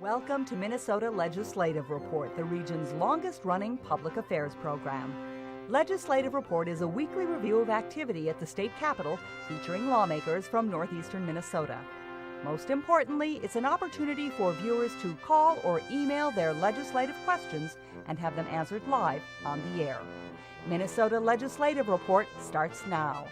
Welcome to Minnesota Legislative Report, the region's longest-running public affairs program. Legislative Report is a weekly review of activity at the state capitol featuring lawmakers from northeastern Minnesota. Most importantly, it's an opportunity for viewers to call or email their legislative questions and have them answered live on the air. Minnesota Legislative Report starts now.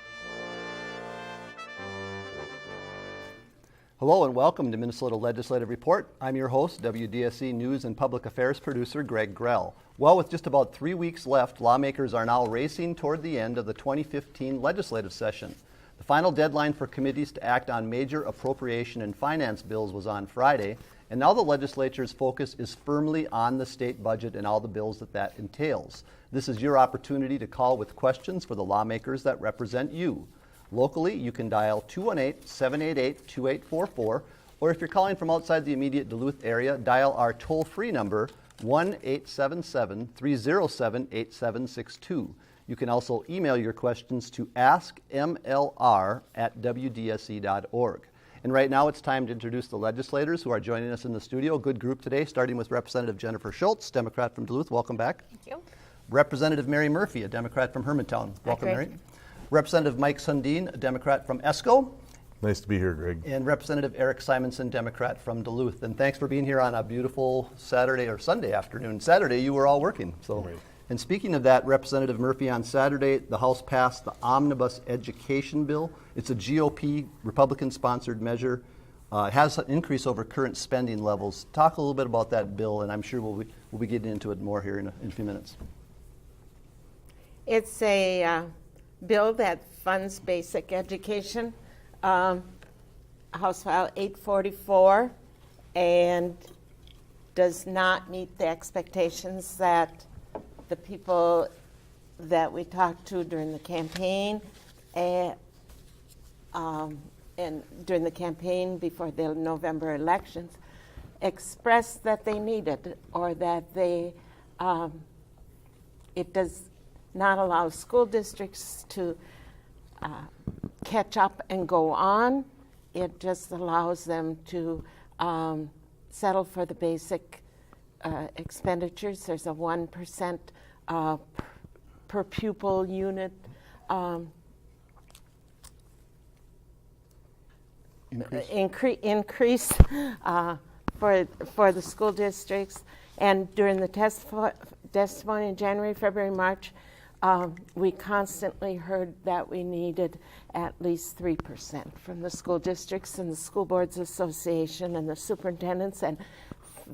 Hello and welcome to Minnesota Legislative Report. I'm your host, WDSC News and Public Affairs producer Greg Grell. Well, with just about 3 weeks left, lawmakers are now racing toward the end of the 2015 legislative session. The final deadline for committees to act on major appropriation and finance bills was on Friday, and now the legislature's focus is firmly on the state budget and all the bills that entails. This is your opportunity to call with questions for the lawmakers that represent you. Locally, you can dial 218-788-2844, or if you're calling from outside the immediate Duluth area, dial our toll-free number, 1-877-307-8762. You can also email your questions to askmlr@wdsc.org. And right now it's time to introduce the legislators who are joining us in the studio. Good group today, starting with Representative Jennifer Schultz, Democrat from Duluth. Welcome back. Thank you. Representative Mary Murphy, a Democrat from Hermantown. Welcome, Hi, Mary. Representative Mike Sundin, a Democrat from Esko. Nice to be here, Greg. And Representative Eric Simonson, Democrat from Duluth. And thanks for being here on a beautiful Saturday or Sunday afternoon. Saturday, you were all working. Right. And speaking of that, Representative Murphy, on Saturday, the House passed the Omnibus Education Bill. It's a GOP Republican-sponsored measure. It has an increase over current spending levels. Talk a little bit about that bill, and I'm sure we'll be getting into it more here in a few minutes. It's a bill that funds basic education, House File 844, and does not meet the expectations that the people that we talked to during the campaign and during the campaign before the November elections expressed that they needed, or that it does not allow school districts to catch up and go on. It just allows them to settle for the basic expenditures. There's a 1% per pupil unit increase for the school districts. And during the testimony in January, February, March, we constantly heard that we needed at least 3% from the school districts and the School Boards Association and the superintendents and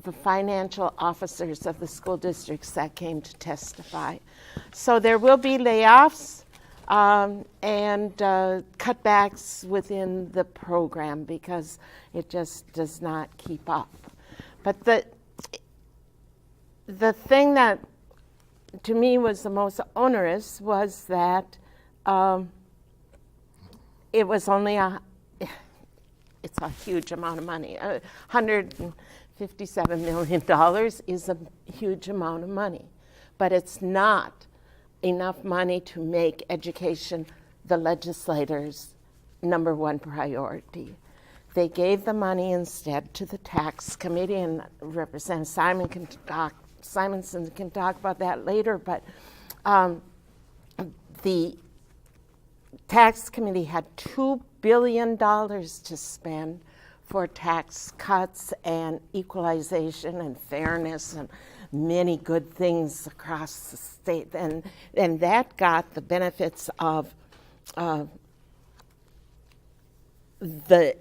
the financial officers of the school districts that came to testify. So there will be layoffs and cutbacks within the program because it just does not keep up. But the thing that to me was the most onerous was that it was only it's a huge amount of money. $157 million is a huge amount of money, but it's not enough money to make education the legislators' number one priority. They gave the money instead to the tax committee, and Representative Simonson can talk about that later, but the tax committee had $2 billion to spend for tax cuts and equalization and fairness and many good things across the state, and that got the benefits of the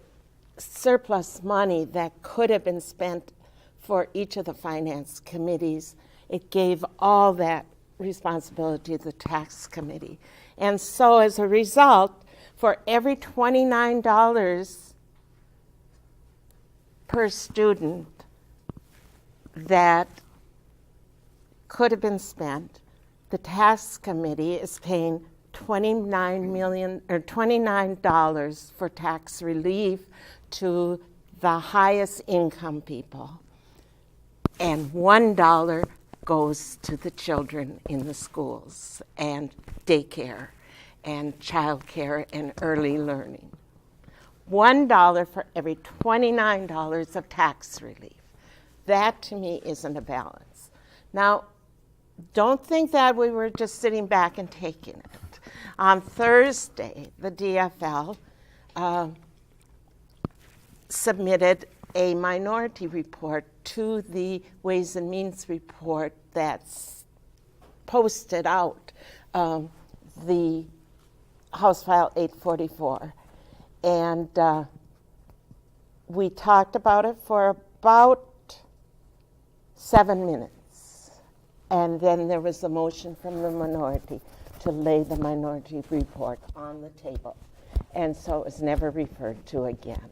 surplus money that could have been spent for each of the finance committees. It gave all that responsibility to the tax committee. And so as a result, for every $29 per student that could have been spent, the tax committee is paying $29 for tax relief to the highest income people. And $1 goes to the children in the schools and daycare and childcare and early learning. $1 for every $29 of tax relief. that to me isn't a balance. Now, don't think that we were just sitting back and taking it. On Thursday, the DFL submitted a minority report to the Ways and Means report that's posted out, the House File 844. And we talked about it for about 7 minutes. And then there was a motion from the minority to lay the minority report on the table. And so it was never referred to again.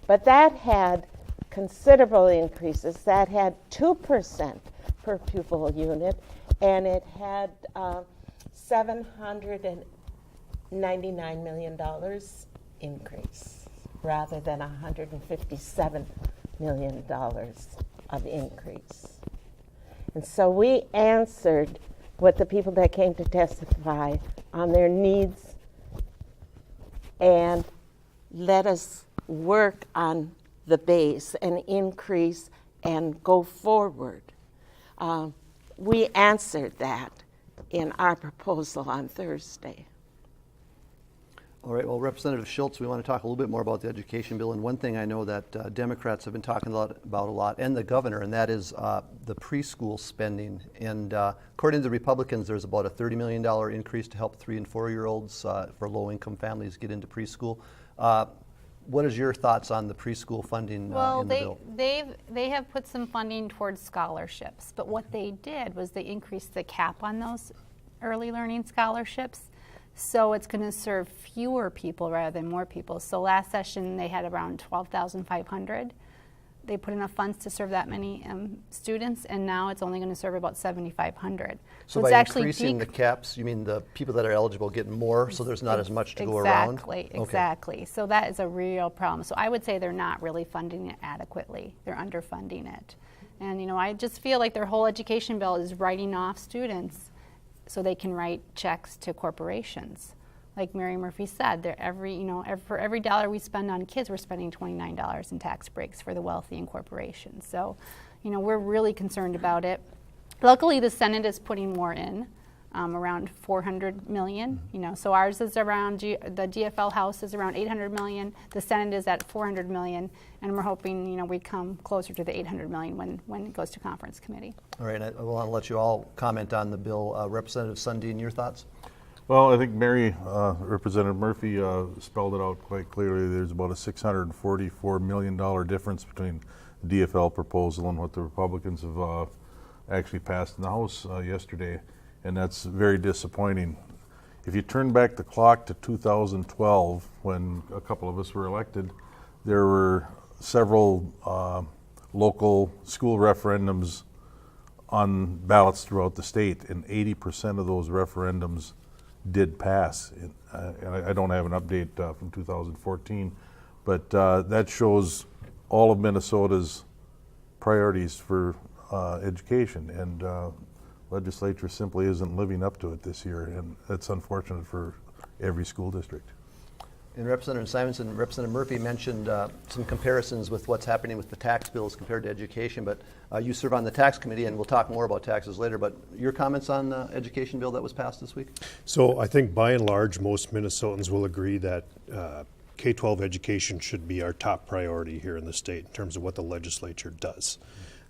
But that had considerable increases. That had 2% per pupil unit, and it had $799 million increase rather than $157 million of increase. And so we answered what the people that came to testify on their needs and let us work on the base and increase and go forward. We answered that in our proposal on Thursday. All right, well, Representative Schultz, we want to talk a little bit more about the education bill. And one thing I know that Democrats have been talking about a lot, and the governor, and that is the preschool spending. And according to the Republicans, there's about a $30 million increase to help 3- and 4-year-olds for low-income families get into preschool. What is your thoughts on the preschool funding in the bill? They have put some funding towards scholarships, but what they did was they increased the cap on those early learning scholarships. So it's going to serve fewer people rather than more people. So last session they had around 12,500. They put enough funds to serve that many students, and now it's only going to serve about 7,500. So it's by actually increasing the caps, you mean the people that are eligible get more, so there's not as much to go around? Exactly. So that is a real problem. So I would say they're not really funding it adequately. They're underfunding it. And I just feel like their whole education bill is writing off students so they can write checks to corporations. Like Mary Murphy said, for every dollar we spend on kids, we're spending $29 in tax breaks for the wealthy and corporations. So, we're really concerned about it. Luckily, the Senate is putting more in, around $400 million. So ours is around, the DFL House is around $800 million. The Senate is at $400 million, and we're hoping, we come closer to the $800 million when it goes to conference committee. All right, and I want to let you all comment on the bill. Representative Sundin, your thoughts? Well, I think Representative Murphy spelled it out quite clearly. There's about a $644 million difference between the DFL proposal and what the Republicans have actually passed in the House yesterday, and that's very disappointing. If you turn back the clock to 2012, when a couple of us were elected, there were several local school referendums on ballots throughout the state, and 80% of those referendums did pass. And I don't have an update from 2014, but that shows all of Minnesota's priorities for education, and legislature simply isn't living up to it this year, and that's unfortunate for every school district. And Representative Simonson and Representative Murphy mentioned some comparisons with what's happening with the tax bills compared to education, but you serve on the tax committee, and we'll talk more about taxes later, but your comments on the education bill that was passed this week? So I think by and large, most Minnesotans will agree that K-12 education should be our top priority here in the state in terms of what the legislature does.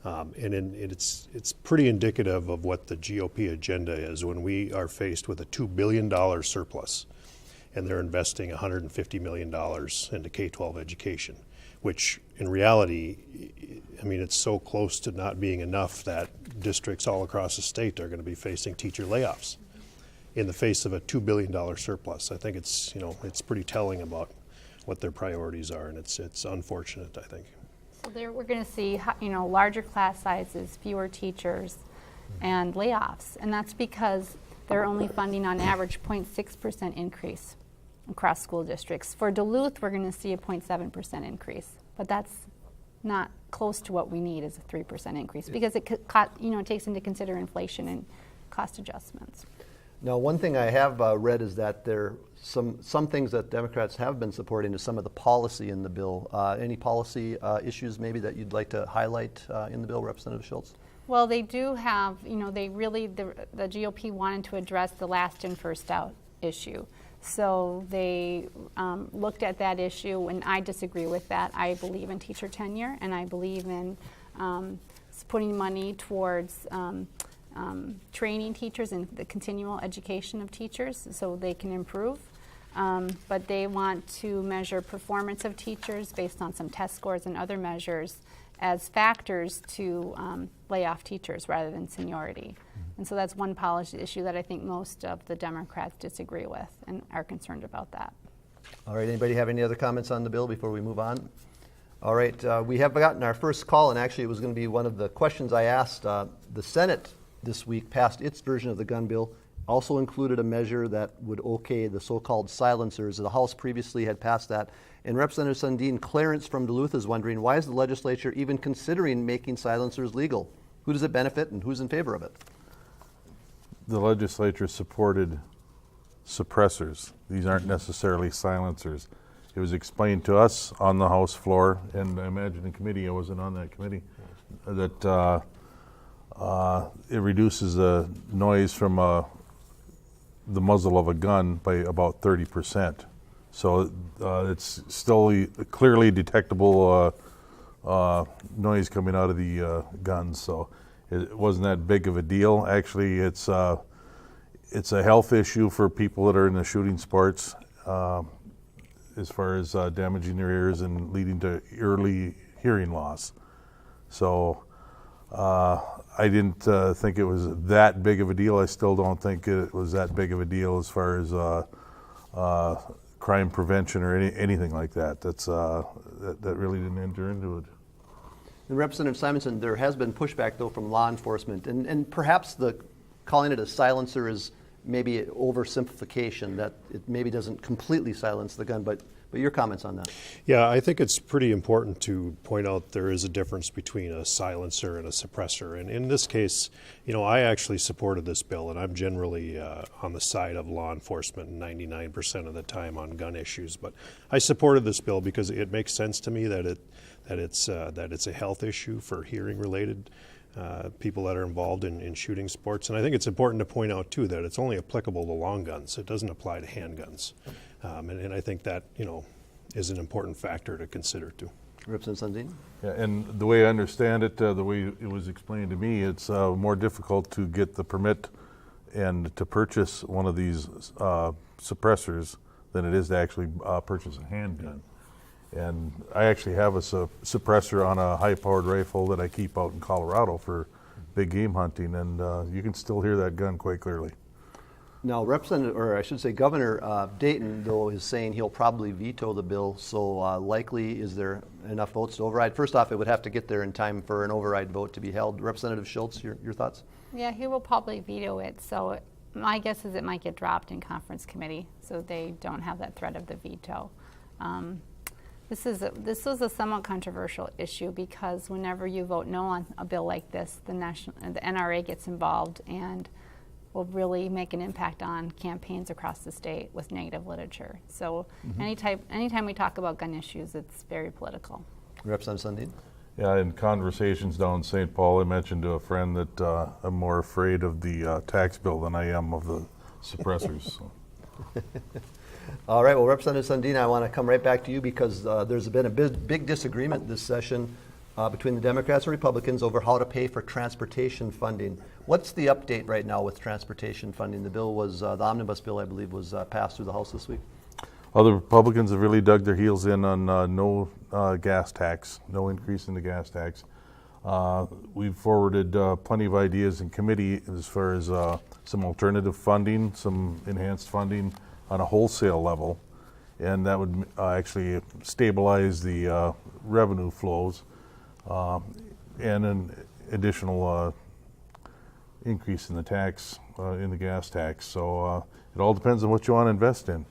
It's pretty indicative of what the GOP agenda is when we are faced with a $2 billion surplus and they're investing $150 million into K-12 education, which in reality, it's so close to not being enough that districts all across the state are going to be facing teacher layoffs in the face of a $2 billion surplus. I think it's pretty telling about what their priorities are, and it's unfortunate, I think. So there we're going to see, larger class sizes, fewer teachers, and layoffs. And that's because they're only funding on average 0.6% increase across school districts. For Duluth, we're going to see a 0.7% increase, but that's not close to what we need as a 3% increase because it takes into consideration inflation and cost adjustments. Now, one thing I have read is that there some things that Democrats have been supporting is some of the policy in the bill. Any policy issues maybe that you'd like to highlight in the bill, Representative Schultz? Well, they do have, they really, the GOP wanted to address the last in, first out issue. So they looked at that issue, and I disagree with that. I believe in teacher tenure, and I believe in putting money towards training teachers and the continual education of teachers so they can improve. But they want to measure performance of teachers based on some test scores and other measures as factors to lay off teachers rather than seniority. And so that's one policy issue that I think most of the Democrats disagree with and are concerned about that. All right, anybody have any other comments on the bill before we move on? All right, we have gotten our first call, and actually it was going to be one of the questions I asked. The Senate this week passed its version of the gun bill, also included a measure that would okay the so-called silencers. The House previously had passed that. And Representative Sundin, Clarence from Duluth is wondering, why is the legislature even considering making silencers legal? Who does it benefit and who's in favor of it? The legislature supported suppressors. These aren't necessarily silencers. It was explained to us on the House floor, and I imagine in committee, I wasn't on that committee, that it reduces the noise from the muzzle of a gun by about 30%. So it's still a clearly detectable noise coming out of the guns. So it wasn't that big of a deal. Actually, it's a health issue for people that are in the shooting sports, as far as damaging their ears and leading to early hearing loss. So I didn't think it was that big of a deal. I still don't think it was that big of a deal as far as crime prevention or anything like that. That really didn't enter into it. And Representative Simonson, there has been pushback, though, from law enforcement, and perhaps calling it a silencer is maybe an oversimplification, that it maybe doesn't completely silence the gun, but your comments on that? Yeah, I think it's pretty important to point out there is a difference between a silencer and a suppressor. And in this case, I actually supported this bill, and I'm generally on the side of law enforcement 99% of the time on gun issues. But I supported this bill because it makes sense to me that it's a health issue for hearing-related people that are involved in shooting sports. And I think it's important to point out, too, that it's only applicable to long guns. It doesn't apply to handguns. And I think that, is an important factor to consider, too. Representative Sundin? Yeah, and the way I understand it, the way it was explained to me, it's more difficult to get the permit and to purchase one of these suppressors than it is to actually purchase a handgun. And I actually have a suppressor on a high-powered rifle that I keep out in Colorado for big game hunting, and you can still hear that gun quite clearly. Now, Governor Dayton, though, is saying he'll probably veto the bill. So likely, is there enough votes to override? First off, it would have to get there in time for an override vote to be held. Representative Schultz, your thoughts? Yeah, he will probably veto it. So my guess is it might get dropped in conference committee, so they don't have that threat of the veto. This was a somewhat controversial issue because whenever you vote no on a bill like this, the NRA gets involved and will really make an impact on campaigns across the state with negative literature. So anytime we talk about gun issues, it's very political. Representative Sundin? Yeah, in conversations down in St. Paul, I mentioned to a friend that I'm more afraid of the tax bill than I am of the suppressors. So. All right, well, Representative Sundin, I want to come right back to you because there's been a big disagreement this session between the Democrats and Republicans over how to pay for transportation funding. What's the update right now with transportation funding? The bill was, the omnibus bill, I believe, was passed through the House this week. Well, the Republicans have really dug their heels in on no gas tax, no increase in the gas tax. We've forwarded plenty of ideas in committee as far as some alternative funding, some enhanced funding on a wholesale level, and that would actually stabilize the revenue flows and an additional increase in the tax, in the gas tax. So it all depends on what you want to invest in.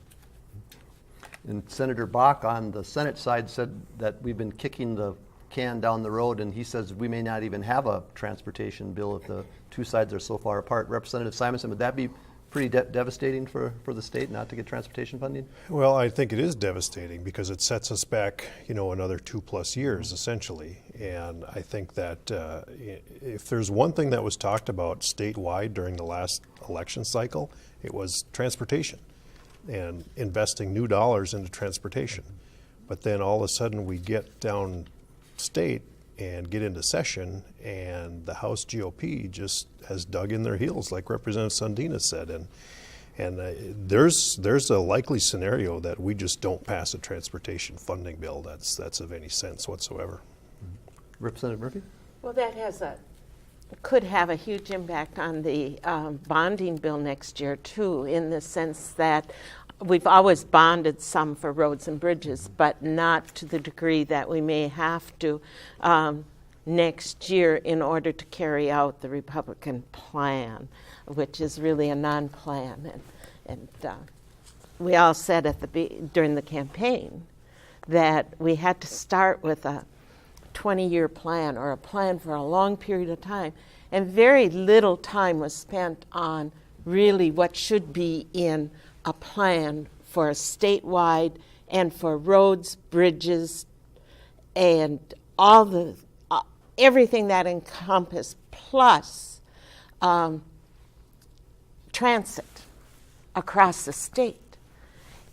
And Senator Bach on the Senate side said that we've been kicking the can down the road, and he says we may not even have a transportation bill if the two sides are so far apart. Representative Simonson, would that be pretty devastating for the state not to get transportation funding? Well, I think it is devastating because it sets us back, another 2+ years essentially. And I think that if there's one thing that was talked about statewide during the last election cycle, it was transportation and investing new dollars into transportation. But then all of a sudden we get down state and get into session, and the House GOP just has dug in their heels, like Representative Sundin said, and there's a likely scenario that we just don't pass a transportation funding bill that's of any sense whatsoever. Representative Murphy? Well, that could have a huge impact on the bonding bill next year too, in the sense that we've always bonded some for roads and bridges, but not to the degree that we may have to next year in order to carry out the Republican plan, which is really a non-plan. And we all said during the campaign that we had to start with a 20-year plan or a plan for a long period of time, and very little time was spent on really what should be in a plan for a statewide and for roads, bridges, and all the everything that encompassed, plus transit across the state.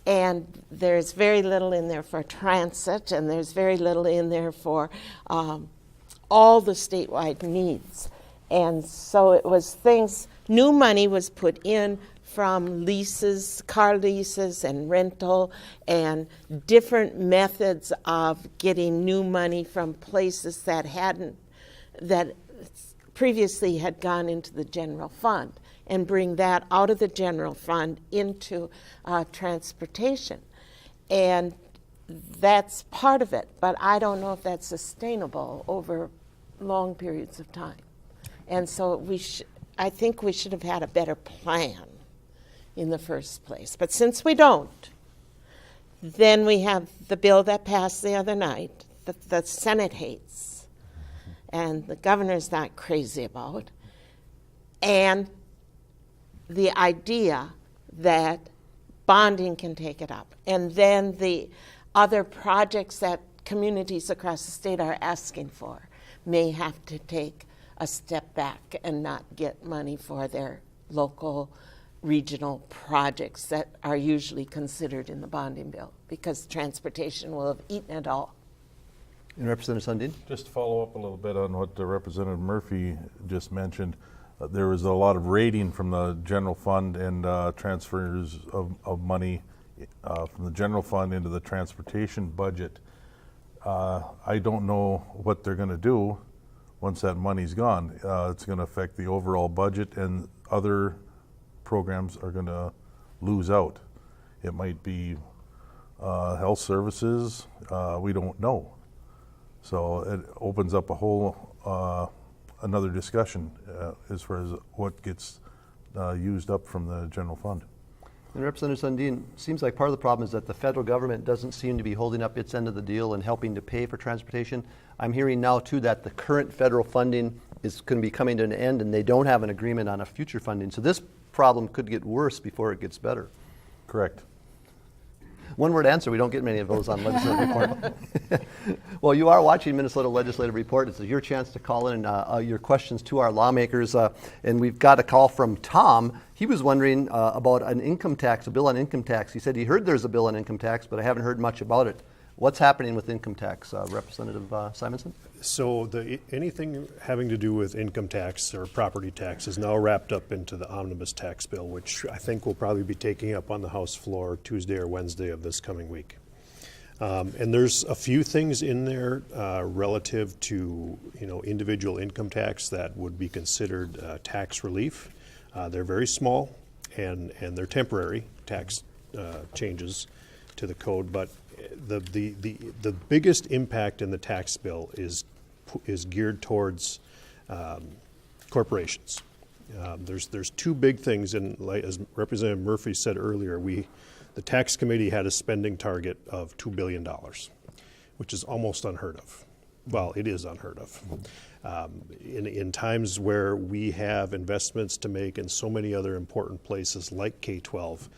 And there's very little in there for transit, and there's very little in there for all the statewide needs. And so it was new money was put in from leases, car leases and rental, and different methods of getting new money from places that previously had gone into the general fund, and bring that out of the general fund into transportation. And that's part of it, but I don't know if that's sustainable over long periods of time. And so I think we should have had a better plan in the first place. But since we don't, then we have the bill that passed the other night that the Senate hates and the governor's not crazy about, and the idea that bonding can take it up. And then the other projects that communities across the state are asking for may have to take a step back and not get money for their local regional projects that are usually considered in the bonding bill, because transportation will have eaten it all. And Representative Sundin? Just to follow up a little bit on what Representative Murphy just mentioned, there was a lot of raiding from the general fund and transfers of money from the general fund into the transportation budget. I don't know what they're going to do once that money's gone. It's going to affect the overall budget, and other programs are going to lose out. It might be health services, we don't know. So it opens up a whole another discussion as far as what gets used up from the general fund. And Representative Sundin, seems like part of the problem is that the federal government doesn't seem to be holding up its end of the deal and helping to pay for transportation. I'm hearing now too that the current federal funding is going to be coming to an end, and they don't have an agreement on a future funding. So this problem could get worse before it gets better. Correct. One word answer, we don't get many of those on Legislative Report. Well, you are watching Minnesota Legislative Report. It's your chance to call in your questions to our lawmakers. And we've got a call from Tom. He was wondering about an income tax, a bill on income tax. He said he heard there's a bill on income tax, but I haven't heard much about it. What's happening with income tax, Representative Simonson? So anything having to do with income tax or property tax is now wrapped up into the omnibus tax bill, which I think will probably be taking up on the House floor Tuesday or Wednesday of this coming week. And there's a few things in there relative to individual income tax that would be considered tax relief. They're very small and they're temporary tax changes to the code, but the biggest impact in the tax bill is geared towards corporations. There's two big things, and as Representative Murphy said earlier, the tax committee had a spending target of $2 billion, which is almost unheard of. well, it is unheard of. In times where we have investments to make in so many other important places like K-12,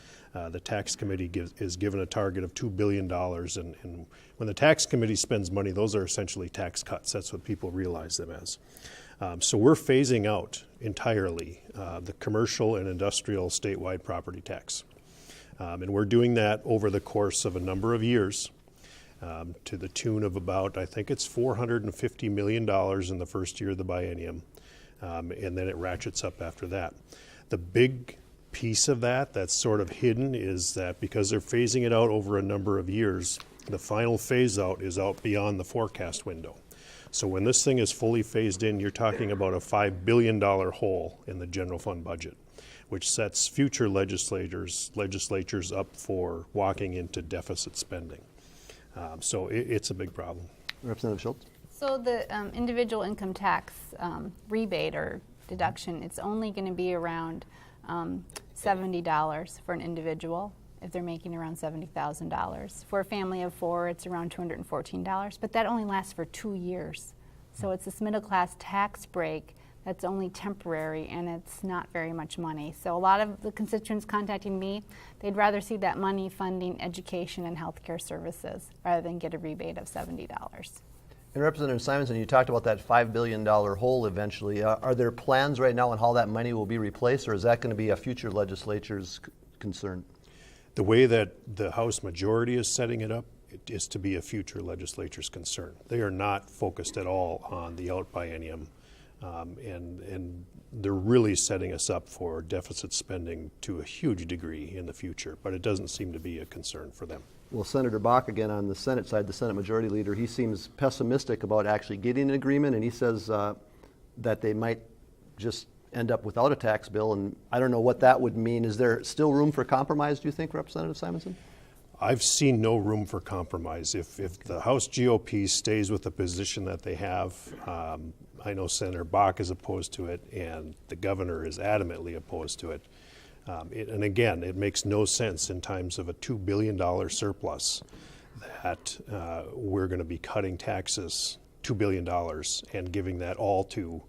the tax committee is given a target of $2 billion. And when the tax committee spends money, those are essentially tax cuts. That's what people realize them as. So we're phasing out entirely the commercial and industrial statewide property tax. And we're doing that over the course of a number of years. To the tune of about, I think it's $450 million in the first year of the biennium, and then it ratchets up after that. The big piece of that's sort of hidden is that because they're phasing it out over a number of years, the final phase out is out beyond the forecast window. So when this thing is fully phased in, you're talking about a $5 billion hole in the general fund budget, which sets future legislatures up for walking into deficit spending. So it's a big problem. Representative Schultz? So the individual income tax rebate or deduction, it's only going to be around $70 for an individual if they're making around $70,000. For a family of four, it's around $214, but that only lasts for 2 years. So it's this middle class tax break that's only temporary, and it's not very much money. So a lot of the constituents contacting me, they'd rather see that money funding education and healthcare services rather than get a rebate of $70. And Representative Simonson, you talked about that $5 billion hole eventually. Are there plans right now on how that money will be replaced, or is that going to be a future legislature's concern? The way that the House majority is setting it up, it is to be a future legislature's concern. They are not focused at all on the out biennium. And they're really setting us up for deficit spending to a huge degree in the future, but it doesn't seem to be a concern for them. Well, Senator Bach, again, on the Senate side, the Senate Majority Leader, he seems pessimistic about actually getting an agreement, and he says that they might just end up without a tax bill, and I don't know what that would mean. Is there still room for compromise, do you think, Representative Simonson? I've seen no room for compromise. If the House GOP stays with the position that they have, I know Senator Bach is opposed to it, and the governor is adamantly opposed to it. And again, it makes no sense in times of a $2 billion surplus that we're going to be cutting taxes $2 billion and giving that all to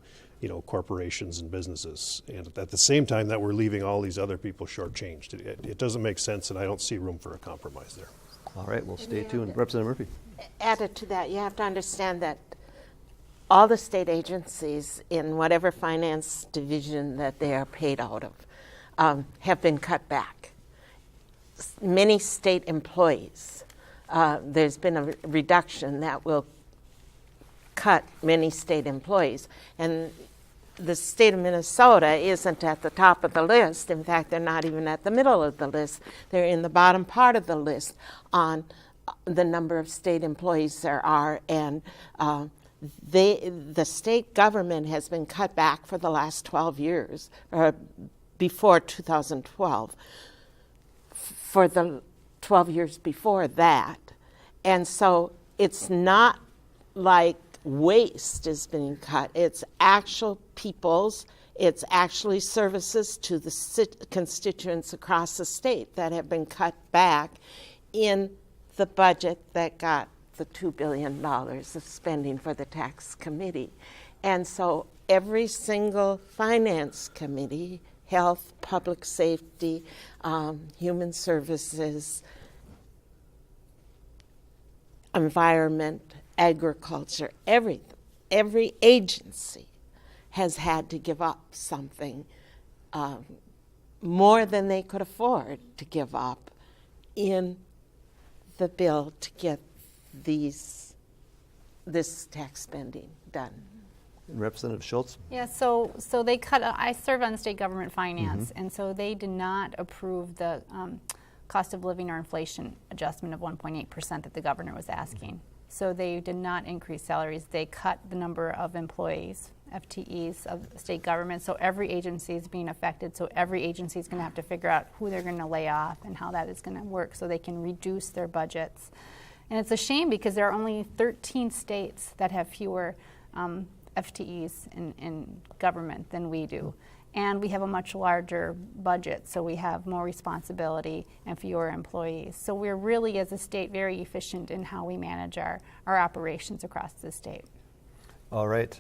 corporations and businesses, and at the same time that we're leaving all these other people shortchanged. It doesn't make sense, and I don't see room for a compromise there. All right, well, stay tuned. Representative Murphy. Added to that, you have to understand that all the state agencies in whatever finance division that they are paid out of have been cut back. Many state employees, there's been a reduction that will cut many state employees. And the state of Minnesota isn't at the top of the list. In fact, they're not even at the middle of the list. They're in the bottom part of the list on the number of state employees there are. And the state government has been cut back for the last 12 years, or before 2012, for the 12 years before that. And so it's not like waste is being cut. It's actual people's, it's actually services to the constituents across the state that have been cut back in the budget that got the $2 billion of spending for the tax committee. And so every single finance committee, health, public safety, human services, environment, agriculture, every agency has had to give up something more than they could afford to give up in the bill to get this tax spending done. Representative Schultz. Yeah, so they cut. I serve on state government finance, and so they did not approve the cost of living or inflation adjustment of 1.8% that the governor was asking. So they did not increase salaries. They cut the number of employees, FTEs, of state government. So every agency is being affected. So every agency is going to have to figure out who they're going to lay off and how that is going to work so they can reduce their budgets. And it's a shame because there are only 13 states that have fewer FTEs in government than we do. and we have a much larger budget, so we have more responsibility and fewer employees. So we're really, as a state, very efficient in how we manage our operations across the state. All right.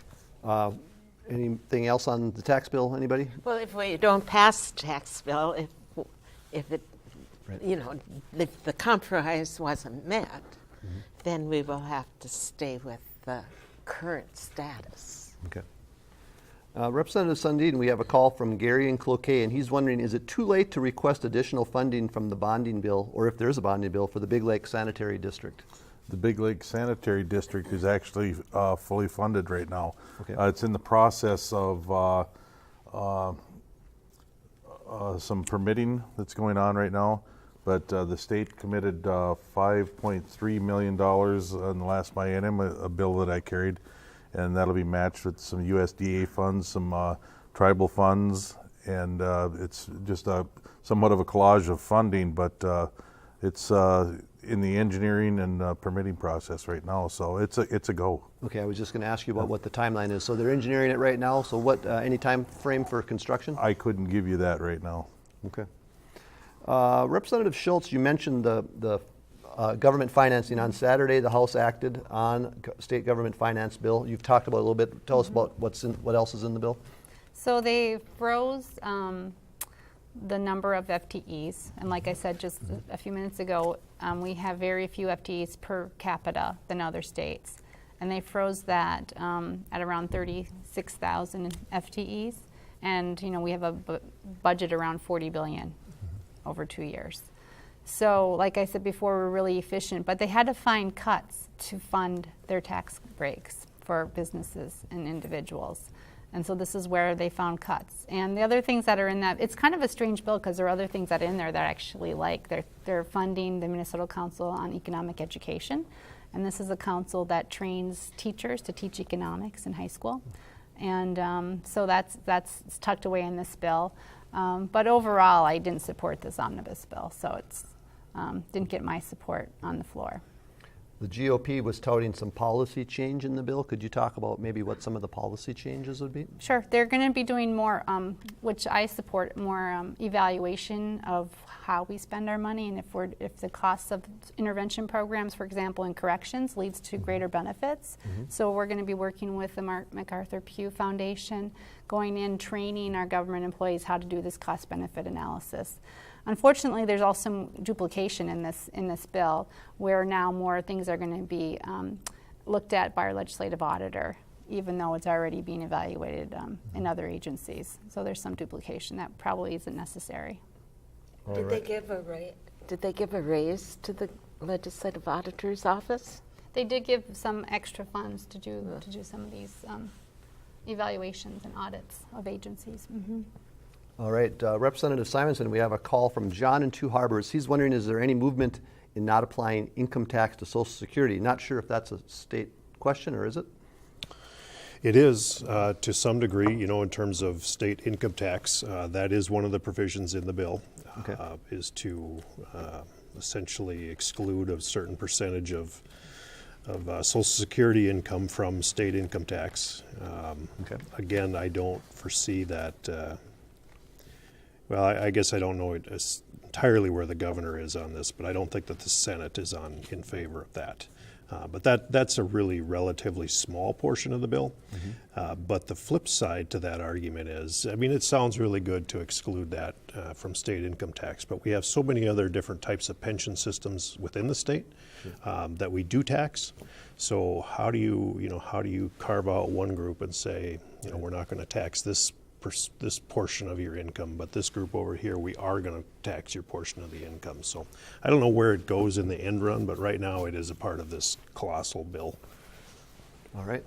Anything else on the tax bill, anybody? Well, if we don't pass the tax bill, if it, Right. you know, if the compromise wasn't met, then we will have to stay with the current status. Okay. Representative Sundin, we have a call from Gary in Cloquet, and he's wondering, is it too late to request additional funding from the bonding bill, or if there's a bonding bill, for the Big Lake Sanitary District? The Big Lake Sanitary District is actually fully funded right now. Okay. It's in the process of some permitting that's going on right now, but the state committed $5.3 million in the last biennium, a bill that I carried, and that'll be matched with some USDA funds, some tribal funds, and it's just somewhat of a collage of funding, but it's in the engineering and permitting process right now, so it's a go. Okay, I was just going to ask you about what the timeline is. So they're engineering it right now, so what, any time frame for construction? I couldn't give you that right now. Okay. Representative Schultz, you mentioned the government financing. On Saturday, the House acted on state government finance bill. You've talked about it a little bit. Tell us about what else is in the bill. So they froze the number of FTEs, and like I said just a few minutes ago, we have very few FTEs per capita than other states, and they froze that at around 36,000 FTEs, and we have a budget around $40 billion over 2 years. So like I said before, we're really efficient, but they had to find cuts to fund their tax breaks for businesses and individuals. And so this is where they found cuts. And the other things that are in that, it's kind of a strange bill because there are other things that are in there that I actually like. They're funding the Minnesota Council on Economic Education. And this is a council that trains teachers to teach economics in high school. And so that's tucked away in this bill. But overall, I didn't support this omnibus bill, so it's didn't get my support on the floor. The GOP was touting some policy change in the bill. Could you talk about maybe what some of the policy changes would be? Sure. They're going to be doing more, which I support, more evaluation of how we spend our money, and if the costs of intervention programs, for example, in corrections, leads to greater benefits. So we're going to be working with the MacArthur Pugh Foundation, going in, training our government employees how to do this cost-benefit analysis. Unfortunately, there's also some duplication in this bill, where now more things are going to be looked at by our legislative auditor, even though it's already being evaluated in other agencies. So there's some duplication that probably isn't necessary. Did they give a raise to the legislative auditor's office? They did give some extra funds to do some of these evaluations and audits of agencies. All right, Representative Simonson, we have a call from John in Two Harbors. He's wondering, is there any movement in not applying income tax to Social Security? Not sure if that's a state question, or is it? It is to some degree, in terms of state income tax. That is one of the provisions in the bill, Okay. Is to essentially exclude a certain percentage of Social Security income from state income tax. Okay. Again, I don't foresee that. Well, I guess I don't know entirely where the governor is on this, but I don't think that the Senate is in favor of that. But that's a really relatively small portion of the bill. But the flip side to that argument is, it sounds really good to exclude that from state income tax, but we have so many other different types of pension systems within the state that we do tax. So how do you carve out one group and say, we're not going to tax this portion of your income, but this group over here, we are going to tax your portion of the income. So I don't know where it goes in the end run, but right now it is a part of this colossal bill. All right.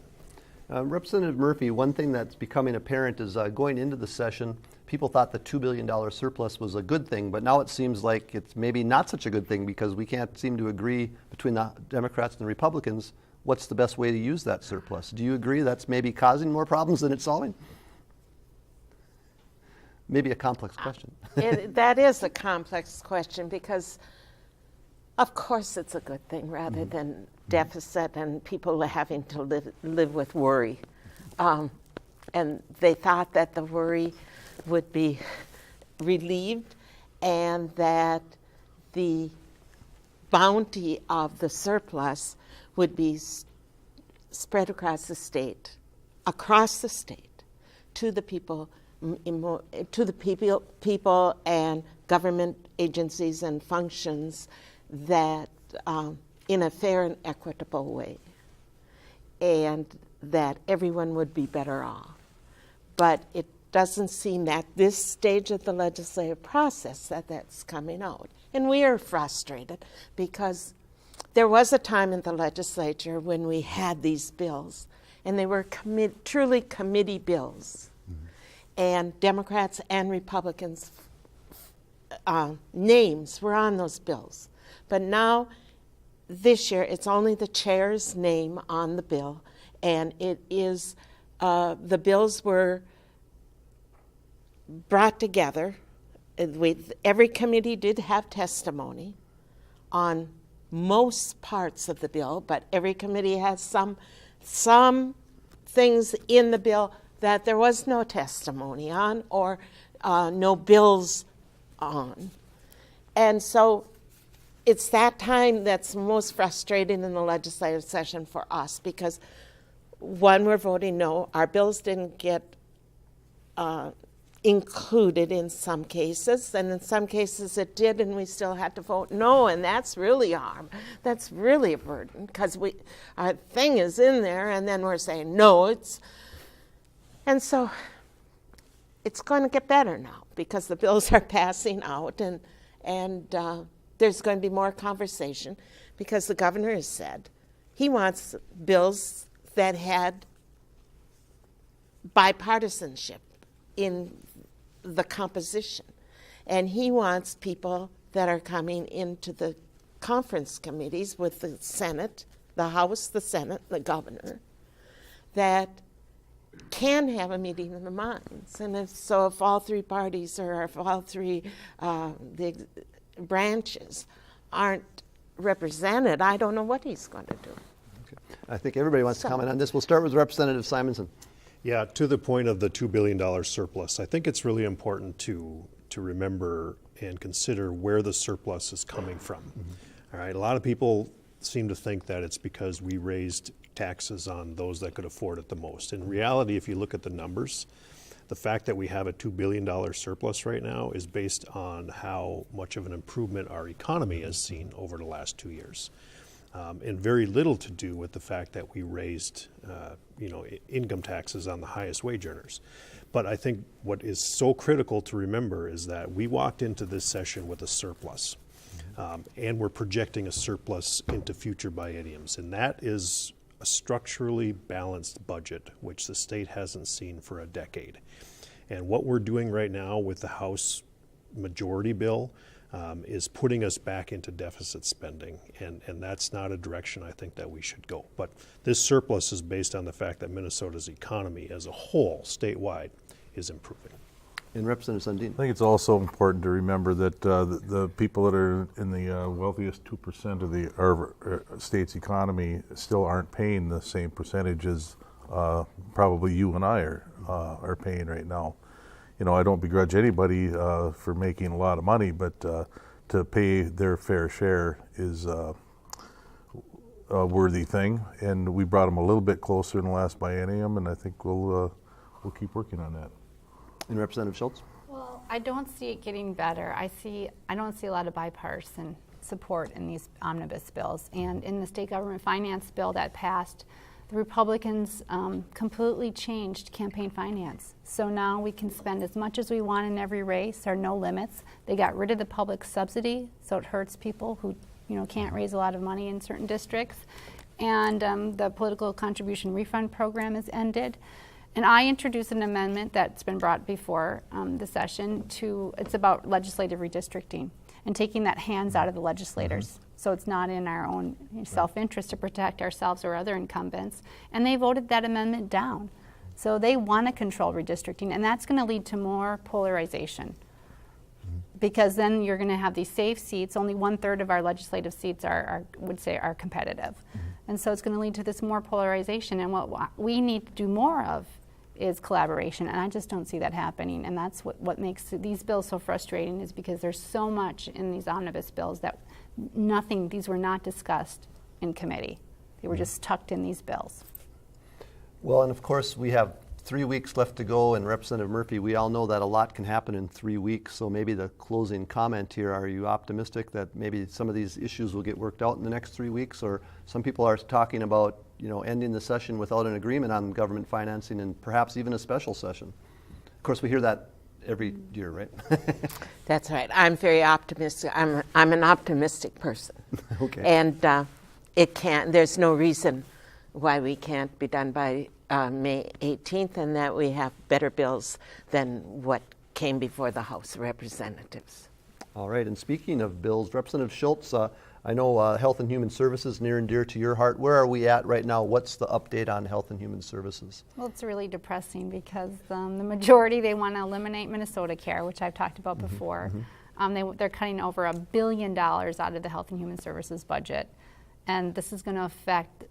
Representative Murphy, one thing that's becoming apparent is going into the session, people thought the $2 billion surplus was a good thing, but now it seems like it's maybe not such a good thing because we can't seem to agree between the Democrats and the Republicans what's the best way to use that surplus. Do you agree that's maybe causing more problems than it's solving? Maybe a complex question. That is a complex question because, of course, it's a good thing rather than deficit and people having to live with worry. And they thought that the worry would be relieved, and that the bounty of the surplus would be spread across the state, to the people, people and government agencies and functions that in a fair and equitable way, and that everyone would be better off. But it doesn't seem at this stage of the legislative process that that's coming out. And we are frustrated because there was a time in the legislature when we had these bills, and they were truly committee bills. And Democrats and Republicans' names were on those bills. But now, this year, it's only the chair's name on the bill, and it is, the bills were brought together. Every committee did have testimony on most parts of the bill, but every committee has some things in the bill that there was no testimony on or no bills on. And so it's that time that's most frustrating in the legislative session for us because, one, we're voting no. Our bills didn't get included in some cases, and in some cases it did, and we still had to vote no, and that's really that's really a burden because our thing is in there, and then we're saying no. And so it's going to get better now because the bills are passing out, and there's going to be more conversation because the governor has said he wants bills that had bipartisanship in the composition. And he wants people that are coming into the conference committees with the Senate, the House, the Senate, the governor, that can have a meeting of the minds. And if all three parties or if all three the branches aren't represented, I don't know what he's going to do. Okay. I think everybody wants to comment on this. We'll start with Representative Simonson. Yeah, to the point of the $2 billion surplus, I think it's really important to remember and consider where the surplus is coming from. All right, a lot of people seem to think that it's because we raised taxes on those that could afford it the most. In reality, if you look at the numbers, the fact that we have a $2 billion surplus right now is based on how much of an improvement our economy has seen over the last 2 years. And very little to do with the fact that we raised income taxes on the highest wage earners. But I think what is so critical to remember is that we walked into this session with a surplus, and we're projecting a surplus into future bienniums. And that is a structurally balanced budget, which the state hasn't seen for a decade. And what we're doing right now with the House majority bill is putting us back into deficit spending, and that's not a direction I think that we should go. But this surplus is based on the fact that Minnesota's economy as a whole, statewide, is improving. And Representative Sundin. I think it's also important to remember that the people that are in the wealthiest 2% of our state's economy still aren't paying the same percentage as probably you and I are paying right now. You know, I don't begrudge anybody for making a lot of money, but to pay their fair share is a worthy thing. And we brought them a little bit closer in the last biennium, and I think we'll keep working on that. And Representative Schultz? Well, I don't see it getting better. I don't see a lot of bipartisan support in these omnibus bills. And in the state government finance bill that passed, the Republicans completely changed campaign finance. So now we can spend as much as we want in every race. There are no limits. They got rid of the public subsidy, so it hurts people who can't raise a lot of money in certain districts. And the political contribution refund program is ended. And I introduced an amendment that's been brought before the session it's about legislative redistricting and taking that hands out of the legislators. So it's not in our own self-interest to protect ourselves or other incumbents. And they voted that amendment down. So they want to control redistricting, and that's going to lead to more polarization. Because then you're going to have these safe seats. Only 1/3 of our legislative seats are competitive. And so it's going to lead to this more polarization. And what we need to do more of is collaboration, and I just don't see that happening. And that's what makes these bills so frustrating, is because there's so much in these omnibus bills that these were not discussed in committee. They were just tucked in these bills. Well, and of course, we have 3 weeks left to go, and Representative Murphy, we all know that a lot can happen in 3 weeks, so maybe the closing comment here, are you optimistic that maybe some of these issues will get worked out in the next 3 weeks? Or some people are talking about, ending the session without an agreement on government financing and perhaps even a special session. Of course, we hear that every year, right? That's right. I'm very optimistic. I'm an optimistic person. Okay. And there's no reason why we can't be done by May 18th, and that we have better bills than what came before the House of Representatives. All right, and speaking of bills, Representative Schultz, I know Health and Human Services near and dear to your heart. Where are we at right now? What's the update on Health and Human Services? Well, it's really depressing because the majority, they want to eliminate Minnesota Care, which I've talked about before. They're cutting over $1 billion out of the Health and Human Services budget. And this is going to affect,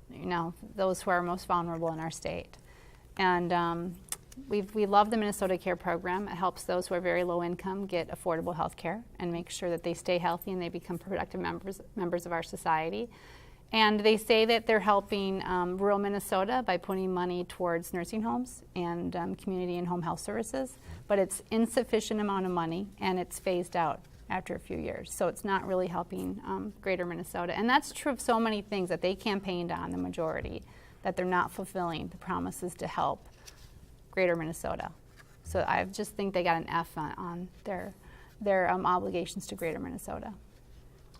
those who are most vulnerable in our state. And we love the Minnesota Care program. It helps those who are very low income get affordable health care and make sure that they stay healthy and they become productive members of our society. And they say that they're helping rural Minnesota by putting money towards nursing homes and community and home health services. But it's insufficient amount of money, and it's phased out after a few years. So it's not really helping greater Minnesota. And that's true of so many things that they campaigned on, the majority, that they're not fulfilling the promises to help greater Minnesota. So I just think they got an F on their obligations to greater Minnesota.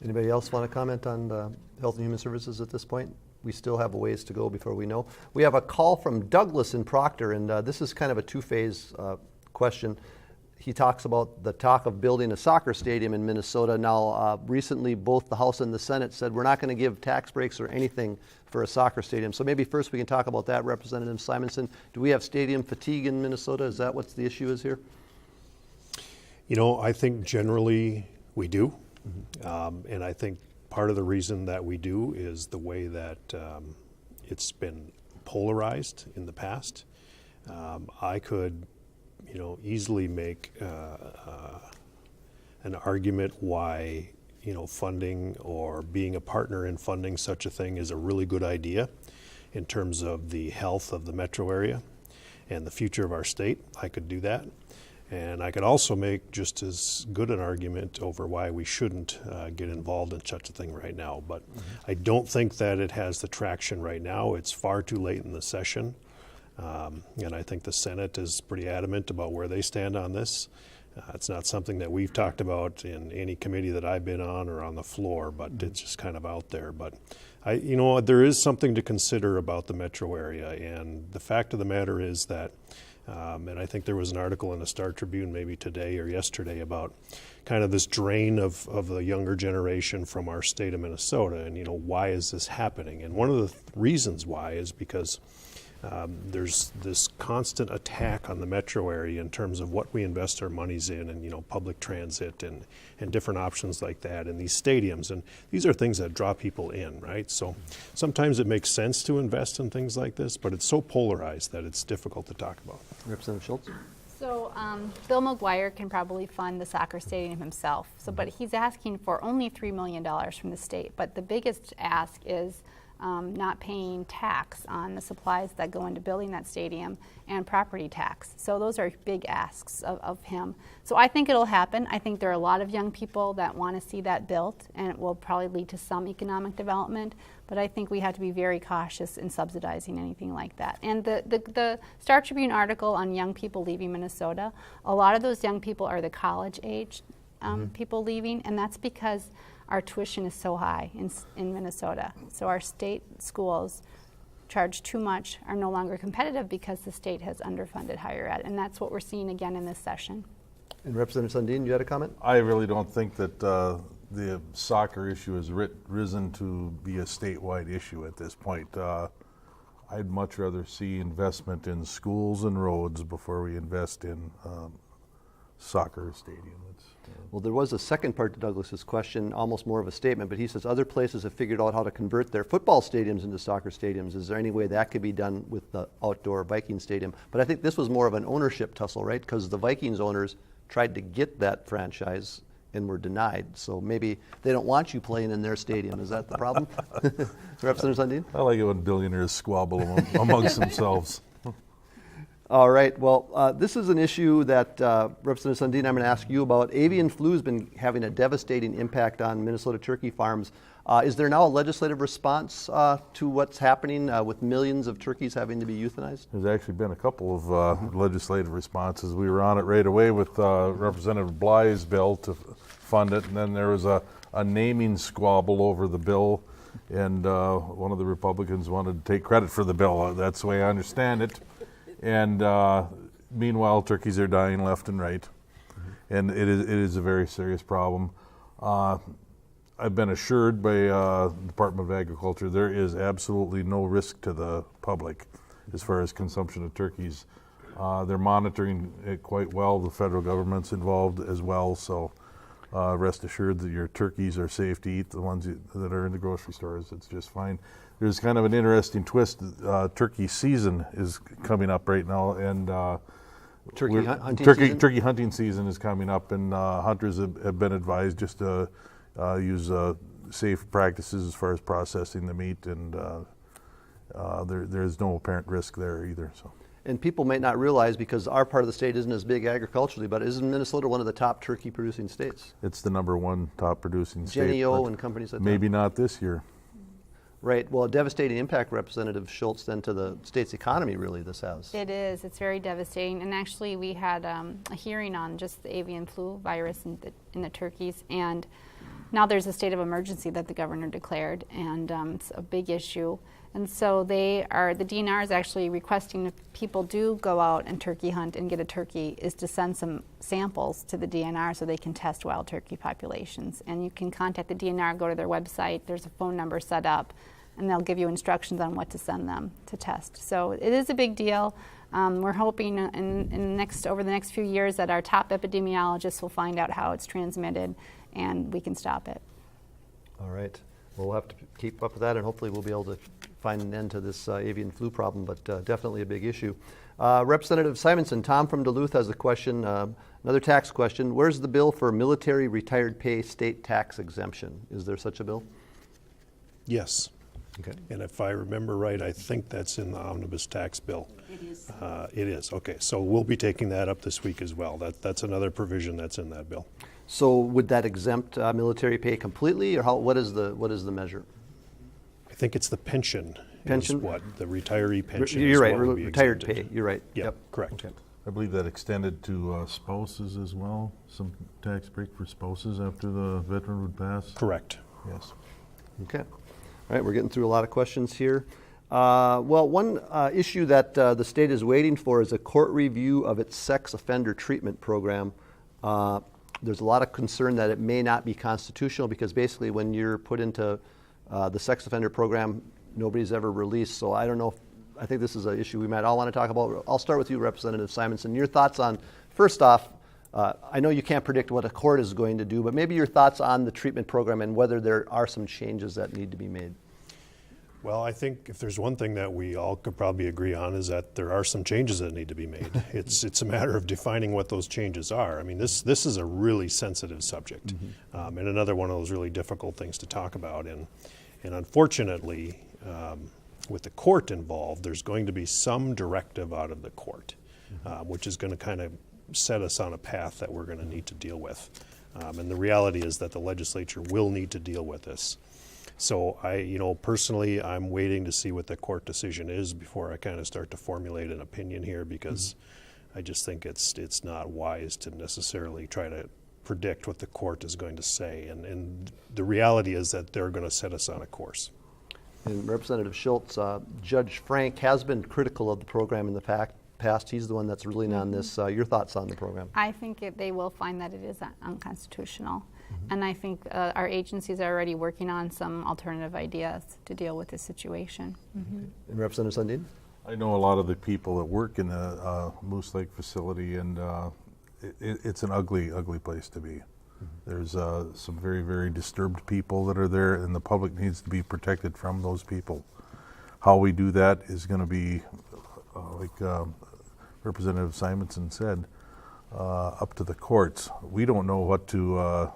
Anybody else want to comment on the Health and Human Services at this point? We still have a ways to go before we know. We have a call from Douglas in Proctor, and this is kind of a two-phase question. He talks about the talk of building a soccer stadium in Minnesota. Now, recently, both the House and the Senate said we're not going to give tax breaks or anything for a soccer stadium. So maybe first we can talk about that. Representative Simonson, do we have stadium fatigue in Minnesota? Is that what the issue is here? I think generally we do. And I think part of the reason that we do is the way that it's been polarized in the past. I could easily make an argument why, funding or being a partner in funding such a thing is a really good idea in terms of the health of the metro area and the future of our state. I could do that. And I could also make just as good an argument over why we shouldn't get involved in such a thing right now. But I don't think that it has the traction right now. It's far too late in the session. And I think the Senate is pretty adamant about where they stand on this. It's not something that we've talked about in any committee that I've been on or on the floor, but it's just kind of out there. But there is something to consider about the metro area. And the fact of the matter is that, and I think there was an article in the Star Tribune maybe today or yesterday about kind of this drain of the younger generation from our state of Minnesota. And, why is this happening? And one of the reasons why is because there's this constant attack on the metro area in terms of what we invest our monies in, and public transit and different options like that, and these stadiums, and these are things that draw people in, right? So sometimes it makes sense to invest in things like this, but it's so polarized that it's difficult to talk about. Representative Schultz? So Bill McGuire can probably fund the soccer stadium himself. But he's asking for only $3 million from the state. But the biggest ask is not paying tax on the supplies that go into building that stadium and property tax. So those are big asks of him. So I think it'll happen. I think there are a lot of young people that want to see that built, and it will probably lead to some economic development. But I think we have to be very cautious in subsidizing anything like that. And the Star Tribune article on young people leaving Minnesota, a lot of those young people are the college age people leaving, and that's because our tuition is so high in Minnesota. So our state schools charge too much, are no longer competitive because the state has underfunded higher ed. And that's what we're seeing again in this session. And Representative Sundin, you had a comment? I really don't think that the soccer issue has risen to be a statewide issue at this point. I'd much rather see investment in schools and roads before we invest in soccer stadium. Well, there was a second part to Douglas's question, almost more of a statement, but he says other places have figured out how to convert their football stadiums into soccer stadiums. Is there any way that could be done with the outdoor Viking stadium? But I think this was more of an ownership tussle, right? Because the Vikings owners tried to get that franchise and were denied. So maybe they don't want you playing in their stadium. Is that the problem? Representative Sundin? I like it when billionaires squabble amongst themselves. All right. Well, this is an issue that Representative Sundin, I'm going to ask you about. Avian flu has been having a devastating impact on Minnesota turkey farms. Is there now a legislative response to what's happening with millions of turkeys having to be euthanized? There's actually been a couple of legislative responses. We were on it right away with Representative Bly's bill to fund it, and then there was a naming squabble over the bill, and one of the Republicans wanted to take credit for the bill. That's the way I understand it. And meanwhile, turkeys are dying left and right, and it is a very serious problem. I've been assured by the Department of Agriculture there is absolutely no risk to the public as far as consumption of turkeys. They're monitoring it quite well. The federal government's involved as well, so rest assured that your turkeys are safe to eat, the ones that are in the grocery stores. It's just fine. There's kind of an interesting twist. Turkey season is coming up right now, and turkey hunting season is coming up, and hunters have been advised just to use safe practices as far as processing the meat, and there's no apparent risk there either. So. And people may not realize, because our part of the state isn't as big agriculturally, but isn't Minnesota one of the top turkey producing states? It's the #1 top producing state. Jennie-O and companies like that? Maybe not this year. Right. Well, a devastating impact, Representative Schultz, then to the state's economy, really, this has. It is. It's very devastating. And actually, we had a hearing on just the avian flu virus in the turkeys. And now there's a state of emergency that the governor declared, and it's a big issue. And so the DNR is actually requesting if people do go out and turkey hunt and get a turkey, is to send some samples to the DNR so they can test wild turkey populations. And you can contact the DNR, go to their website, there's a phone number set up, and they'll give you instructions on what to send them to test. So it is a big deal. We're hoping over the next few years that our top epidemiologists will find out how it's transmitted and we can stop it. All right. Well, we'll have to keep up with that, and hopefully we'll be able to find an end to this avian flu problem, but definitely a big issue. Representative Simonson, Tom from Duluth has a question, another tax question. Where's the bill for military retired pay state tax exemption? Is there such a bill? Yes. Okay. And if I remember right, I think that's in the omnibus tax bill. It is. It is. Okay. So we'll be taking that up this week as well. That's another provision that's in that bill. So would that exempt military pay completely, or what is the measure? I think it's the pension. Pension? Is what the retiree pension. You're is right. what would be Retired exempted. pay. You're right. Yep. Correct. Okay. I believe that extended to spouses as well, some tax break for spouses after the veteran would pass. Correct. Yes. Okay. All right, we're getting through a lot of questions here. Well, one issue that the state is waiting for is a court review of its sex offender treatment program. There's a lot of concern that it may not be constitutional, because basically when you're put into the sex offender program, nobody's ever released. So I don't know I think this is an issue we might all want to talk about. I'll start with you, Representative Simonson. Your thoughts on, first off, I know you can't predict what a court is going to do, but maybe your thoughts on the treatment program and whether there are some changes that need to be made. Well, I think if there's one thing that we all could probably agree on is that there are some changes that need to be made. It's a matter of defining what those changes are. I mean, this is a really sensitive subject, and another one of those really difficult things to talk about. And unfortunately, with the court involved, there's going to be some directive out of the court, which is going to kind of set us on a path that we're going to need to deal with. And the reality is that the legislature will need to deal with this. So personally, I'm waiting to see what the court decision is before I kind of start to formulate an opinion here, because I just think it's not wise to necessarily try to predict what the court is going to say. And the reality is that they're going to set us on a course. And Representative Schultz, Judge Frank has been critical of the program in the past. He's the one that's ruling on this. Your thoughts on the program? I think they will find that it is unconstitutional. And I think our agencies are already working on some alternative ideas to deal with this situation. And Representative Sundin? I know a lot of the people that work in the Moose Lake facility, and it's an ugly, ugly place to be. There's some very, very disturbed people that are there, and the public needs to be protected from those people. How we do that is going to be, like Representative Simonson said, up to the courts. We don't know what to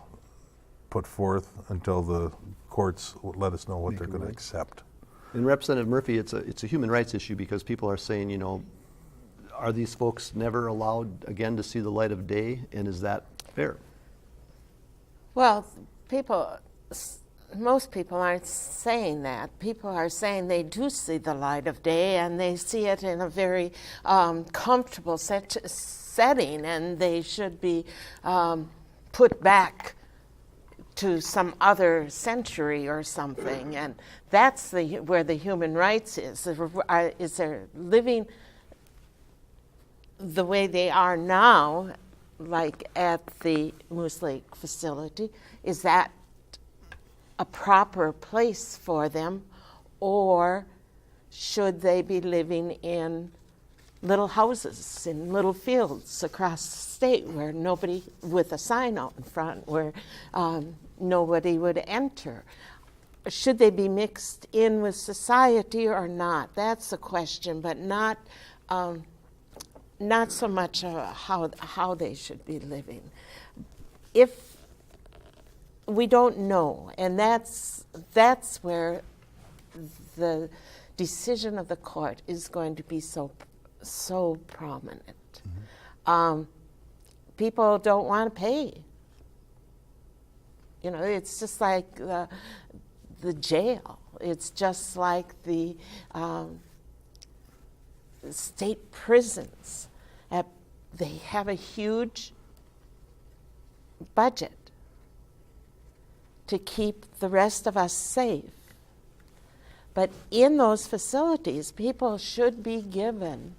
put forth until the courts let us know what they're going to accept. And Representative Murphy, it's a human rights issue because people are saying, you know, are these folks never allowed again to see the light of day, and is that fair? Well, most people aren't saying that. People are saying they do see the light of day, and they see it in a very comfortable setting, and they should be put back to some other century or something. And that's where the human rights is. Is they're living the way they are now, like at the Moose Lake facility. Is that a proper place for them, or should they be living in little houses in little fields across the state where nobody, with a sign out in front, where nobody would enter? Should they be mixed in with society or not? That's the question, but not so much how they should be living. If we don't know, and that's where the decision of the court is going to be so prominent. People don't want to pay. You know, it's just like the jail. It's just like the state prisons. They have a huge budget to keep the rest of us safe. But in those facilities, people should be given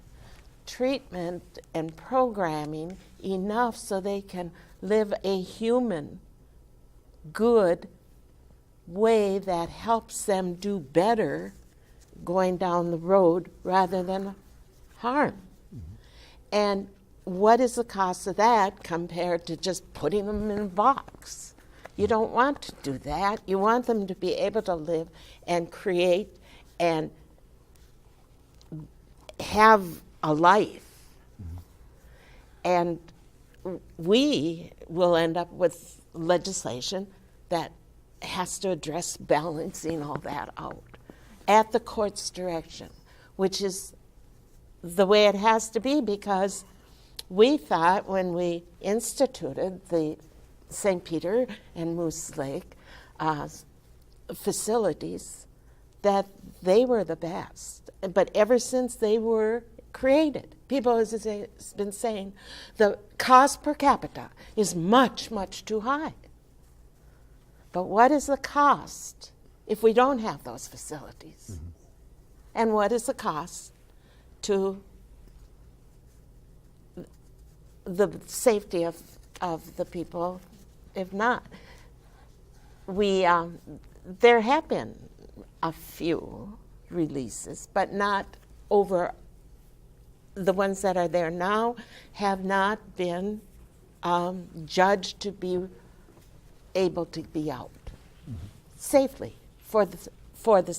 treatment and programming enough so they can live a human, good way that helps them do better going down the road rather than harm. And what is the cost of that compared to just putting them in a box? You don't want to do that. You want them to be able to live and create and have a life. And we will end up with legislation that has to address balancing all that out at the court's direction, which is the way it has to be, because we thought when we instituted the St. Peter and Moose Lake facilities that they were the best. But ever since they were created, people have been saying the cost per capita is much, much too high. But what is the cost if we don't have those facilities? And what is the cost to the safety of the people if not? There have been a few releases, but not over. The ones that are there now have not been judged to be able to be out safely for the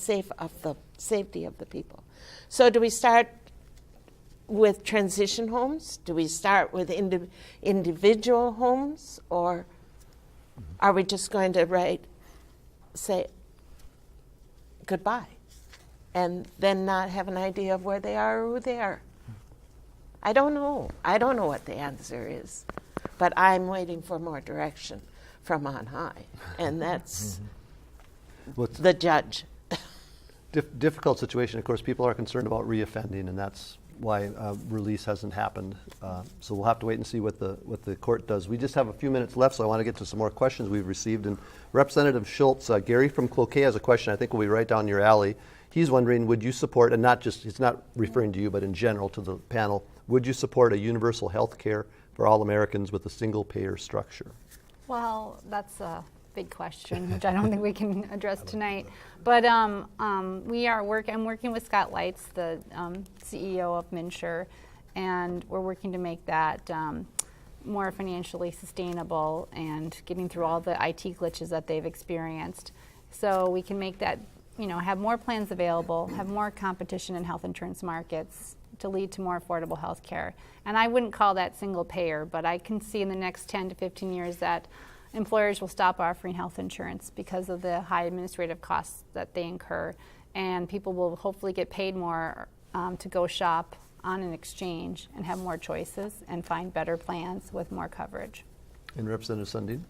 safety of the people. So do we start with transition homes? Do we start with individual homes, or are we just going to say goodbye and then not have an idea of where they are or who they are? I don't know. I don't know what the answer is, but I'm waiting for more direction from on high, and that's the judge. Difficult situation. Of course, people are concerned about reoffending, and that's why release hasn't happened. So we'll have to wait and see what the court does. We just have a few minutes left, so I want to get to some more questions we've received. And Representative Schultz, Gary from Cloquet has a question I think will be right down your alley. He's wondering, would you support, and not just, it's not referring to you, but in general to the panel, would you support a universal health care for all Americans with a single-payer structure? Well, that's a big question, which I don't think we can address tonight. But I'm working with Scott Lights, the CEO of MNsure, and we're working to make that more financially sustainable and getting through all the IT glitches that they've experienced. So we can make that, have more plans available, have more competition in health insurance markets to lead to more affordable health care. And I wouldn't call that single payer, but I can see in the next 10 to 15 years that employers will stop offering health insurance because of the high administrative costs that they incur, and people will hopefully get paid more to go shop on an exchange and have more choices and find better plans with more coverage. And Representative Sundin?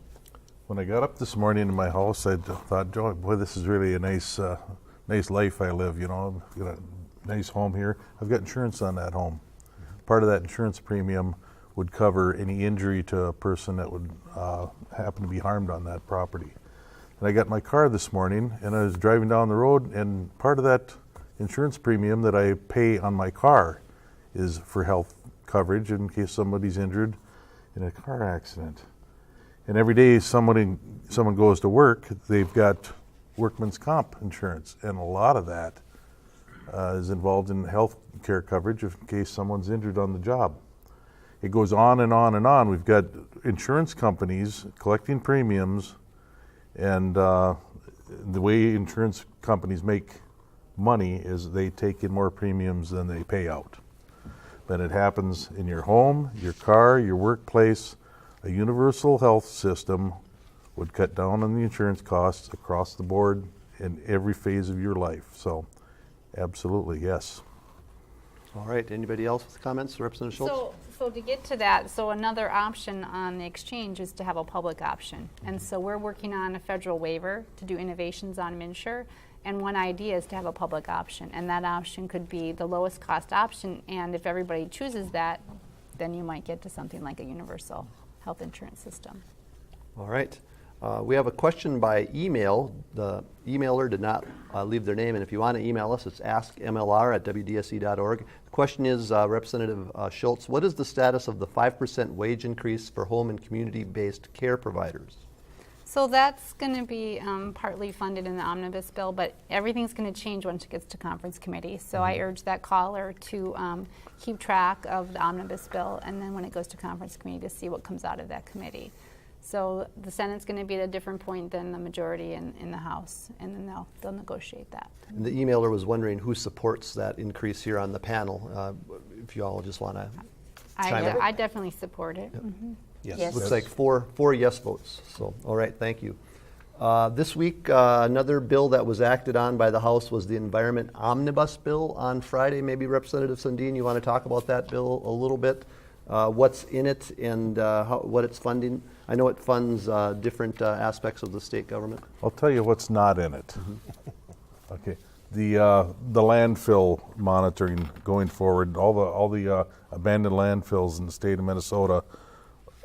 When I got up this morning in my house, I thought, boy, this is really a nice life I live. I've got a nice home here. I've got insurance on that home. Part of that insurance premium would cover any injury to a person that would happen to be harmed on that property. And I got my car this morning, and I was driving down the road, and part of that insurance premium that I pay on my car is for health coverage in case somebody's injured in a car accident. And every day someone goes to work, they've got workman's comp insurance, and a lot of that is involved in health care coverage in case someone's injured on the job. It goes on and on and on. We've got insurance companies collecting premiums, and the way insurance companies make money is they take in more premiums than they pay out. But it happens in your home, your car, your workplace. A universal health system would cut down on the insurance costs across the board in every phase of your life. So, absolutely, yes. All right, anybody else with comments? Representative Schultz? So to get to that, another option on the exchange is to have a public option. And so we're working on a federal waiver to do innovations on MNsure. And one idea is to have a public option. And that option could be the lowest cost option. And if everybody chooses that, then you might get to something like a universal health insurance system. All right. We have a question by email. The emailer did not leave their name, and if you want to email us, it's askmlr@wdse.org. The question is, Representative Schultz, what is the status of the 5% wage increase for home and community-based care providers? So that's going to be partly funded in the omnibus bill, but everything's going to change once it gets to conference committee. So I urge that caller to keep track of the omnibus bill, and then when it goes to conference committee to see what comes out of that committee. So the Senate's going to be at a different point than the majority in the House, and then they'll negotiate that. And the emailer was wondering who supports that increase here on the panel. If you all just want to chime in. I definitely support it. Yep. Mm-hmm. Yes. Looks like four yes votes. So, all right, thank you. This week, another bill that was acted on by the House was the Environment Omnibus Bill on Friday. Maybe Representative Sundin, you want to talk about that bill a little bit? What's in it and what it's funding? I know it funds different aspects of the state government. I'll tell you what's not in it. Okay, the landfill monitoring going forward, all the abandoned landfills in the state of Minnesota,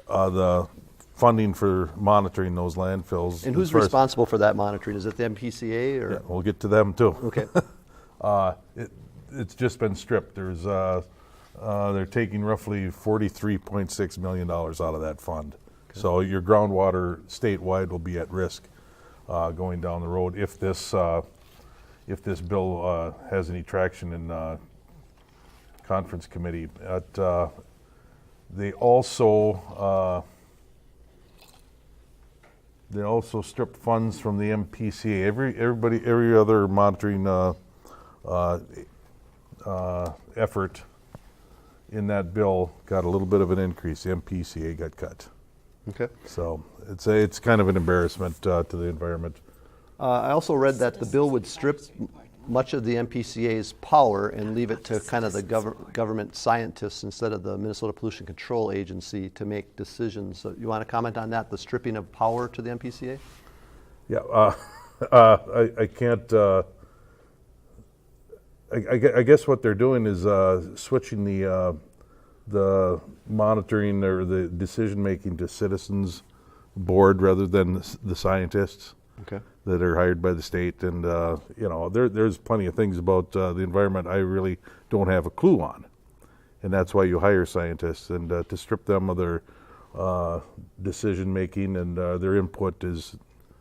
the funding for monitoring those landfills. And who's responsible for that monitoring? Is it the MPCA or? Yeah, we'll get to them too. Okay. It's just been stripped. There's they're taking roughly $43.6 million out of that fund. Okay. So your groundwater statewide will be at risk going down the road if this bill has any traction in conference committee. They also stripped funds from the MPCA. Every other monitoring effort in that bill got a little bit of an increase. The MPCA got cut. Okay. So it's kind of an embarrassment to the environment. I also read that the bill would strip much of the MPCA's power and leave it to kind of the government scientists instead of the Minnesota Pollution Control Agency to make decisions. So you want to comment on that, the stripping of power to the MPCA? Yeah, I can't. I guess what they're doing is switching the monitoring or the decision making to citizens board rather than the scientists. Okay. That are hired by the state, and there's plenty of things about the environment I really don't have a clue on, and that's why you hire scientists, and to strip them of their decision making and their input is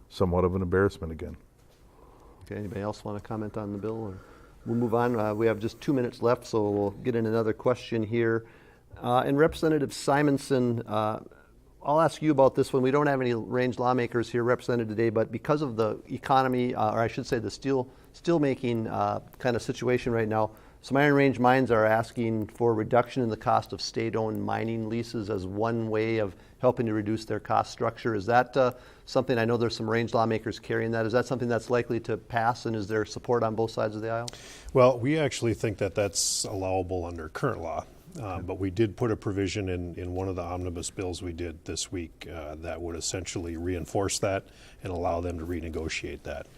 somewhat of an embarrassment again. Okay, anybody else want to comment on the bill? Or we'll move on. We have just 2 minutes left, so we'll get in another question here. And Representative Simonson, I'll ask you about this one. We don't have any range lawmakers here represented today, but because of the economy, or I should say the steel-making kind of situation right now, some Iron Range mines are asking for a reduction in the cost of state-owned mining leases as one way of helping to reduce their cost structure. Is that something, I know there's some range lawmakers carrying that, is that something that's likely to pass, and is there support on both sides of the aisle? Well, we actually think that that's allowable under current law. But we did put a provision in one of the omnibus bills we did this week that would essentially reinforce that and allow them to renegotiate that.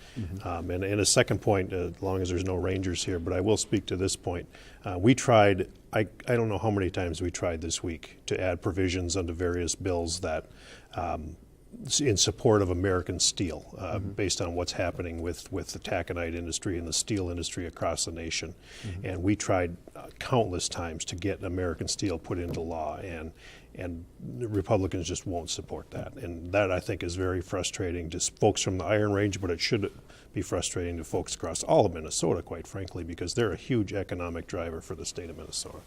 And a second point, as long as there's no Rangers here, but I will speak to this point. We tried, I don't know how many times we tried this week to add provisions under various bills that in support of American steel, based on what's happening with the taconite industry and the steel industry across the nation. And we tried countless times to get American steel put into law, and the Republicans just won't support that. And that, I think, is very frustrating to folks from the Iron Range, but it should be frustrating to folks across all of Minnesota, quite frankly, because they're a huge economic driver for the state of Minnesota.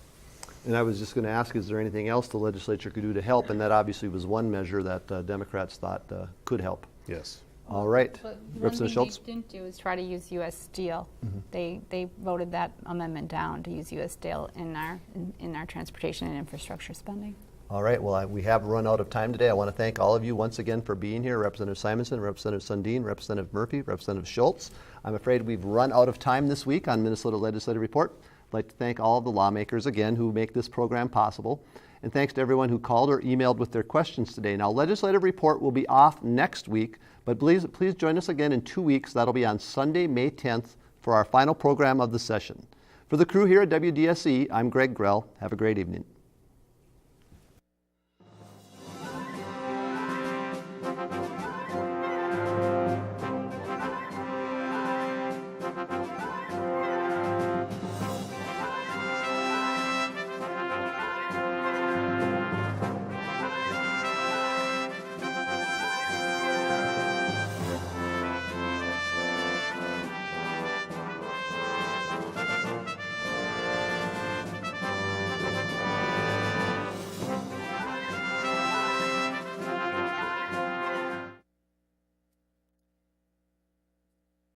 And I was just going to ask, is there anything else the legislature could do to help? And that obviously was one measure that Democrats thought could help. Yes. All right. But one Representative thing Schultz? they didn't do is try to use U.S. Steel. They voted that amendment down to use U.S. Steel in our transportation and infrastructure spending. All right. Well, we have run out of time today. I want to thank all of you once again for being here. Representative Simonson, Representative Sundin, Representative Murphy, Representative Schultz. I'm afraid we've run out of time this week on Minnesota Legislative Report. I'd like to thank all of the lawmakers again who make this program possible. And thanks to everyone who called or emailed with their questions today. Now, Legislative Report will be off next week, but please join us again in 2 weeks. That'll be on Sunday, May 10th, for our final program of the session. For the crew here at WDSE, I'm Greg Grell. Have a great evening.